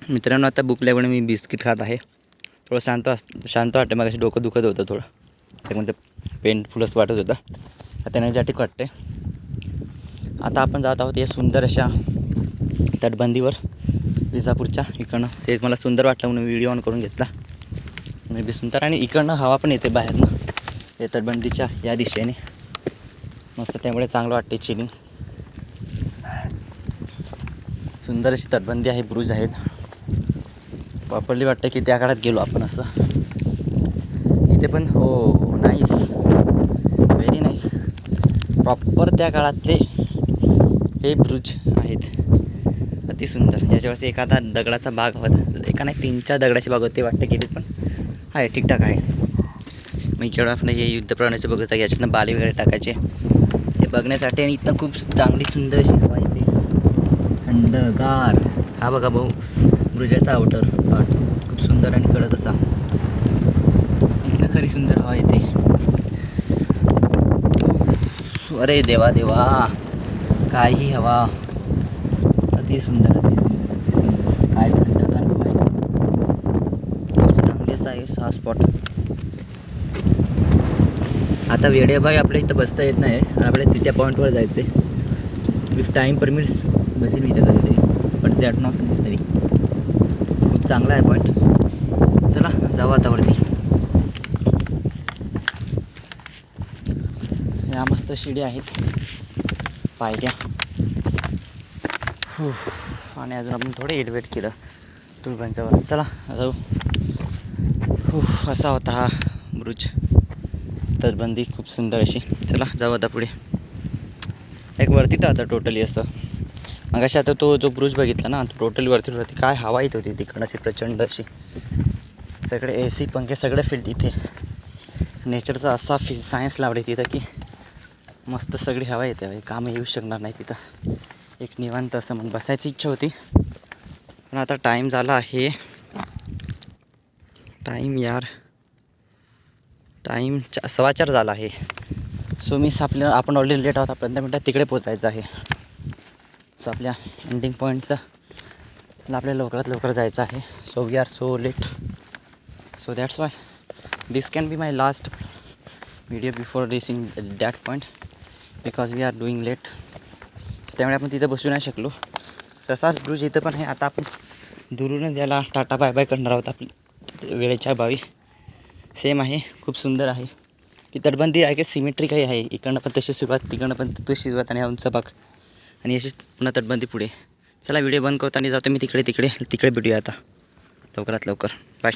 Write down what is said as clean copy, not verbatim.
मित्रांनो, आता भूक लागल्यामुळे मी बिस्किट खात आहे. थोडं शांत वाटतं. मग डोकं दुखत होतं थोडं, त्यामध्ये पेनफुलच वाटत होतं. आता एनर्जेटिक वाटते. आता आपण जात आहोत या सुंदर अशा तटबंदीवर विजापूरच्या इकडनं. हे मला सुंदर वाटलं म्हणून व्हिडिओ ऑन करून घेतला. मी बी सुंदर, आणि इकडनं हवा पण येते बाहेरनं या तटबंदीच्या या दिशेने. मस्त, त्यामुळे चांगलं वाटते चिलिंग. सुंदर अशी तटबंदी आहे, ब्रुज आहेत. प्रॉपरली वाटतं की त्या काळात गेलो आपण असं. इथे पण हो, नाईस, व्हेरी नाईस. प्रॉपर त्या काळातले हे ब्रुज आहेत, अति सुंदर. याच्यावरती एखादा दगडाचा बाग होता, एका नाही 3-4 दगडाची बाग होती वाटतं गेली, पण आहे ठीकठाक आहे. मग इकडं आपण हे युद्ध प्रणालीचं बघत आहे, याच्यातनं बाले वगैरे टाकायचे हे बघण्यासाठी. आणि इथं खूप चांगली सुंदर अशी हवा येते, थंडगार. हा बघा भाऊ, ब्रुजाचा आउटर पार्ट खूप सुंदर आणि कडक असा. इथनं खरी सुंदर हवा येते. अरे देवा देवा, काही हवा, अति सुंदर, अति सुंदर, अति सुंदर. काय थंडगार हवा आहे, खूप चांगली असा आहे हा स्पॉट. आता वेडे बाई आपल्या इथं बसता येत नाही, आणि आपल्याला त्या पॉईंटवर जायचं आहे. इफ टाईम परमिट्स बसेल मी इथं कधीतरी, बट दॅट नॉट नेसेसरी. खूप चांगला आहे पॉईंट. चला जाऊ आता वरती. या मस्त शिड्या आहेत, पायऱ्या. आणि अजून आपण थोडं एलिवेट केलं तुळबंचावर. चला जाऊ. असा होता हा ब्रुज, तटबंदी खूप सुंदर अशी. चला जाऊ आता पुढे. एक वरती तर आता टोटली असं. मग अशा आता तो जो ब्रुज बघितला ना, तो टोटली वरती काय हवा येत होती तिकडं अशी प्रचंड अशी. सगळे AC पंखे सगळे फील्ड तिथे. नेचरचा असा सायन्स लावले तिथं की मस्त सगळी हवा येते. कामं येऊ शकणार नाही तिथं. एक निवांत असं म्हणून बसायची इच्छा होती, पण आता टाईम झाला आहे. टाईम 4:15 झाला आहे. सो आपण ऑलरेडी लेट आहोत. 15 मिनटात तिकडे पोचायचं आहे. सो आपल्या एंडिंग पॉईंटचं आपल्याला लवकरात लवकर जायचं आहे. So we are so late. So that's why this can be my last video before reaching that point, because we are doing late. त्यामुळे आपण तिथं बसू नाही शकलो. तसाच ब्रुज इथं पण आहे. आता आपण दुरूनच याला टाटा बाय बाय करणार आहोत आपल्या वेळेच्या अभावी. सेम आहे, खूप सुंदर आहे. ती तटबंदी आहे की सिमेट्री काही आहे. इकडनं पण तशी सुरुवात, तिकडनं पण तशी सुरुवात, आणि उंच बाग, आणि अशी पुन्हा तटबंदी पुढे. चला व्हिडिओ बंद करताना जातो मी तिकडे भेटूया आता लवकरात लवकर. बाय.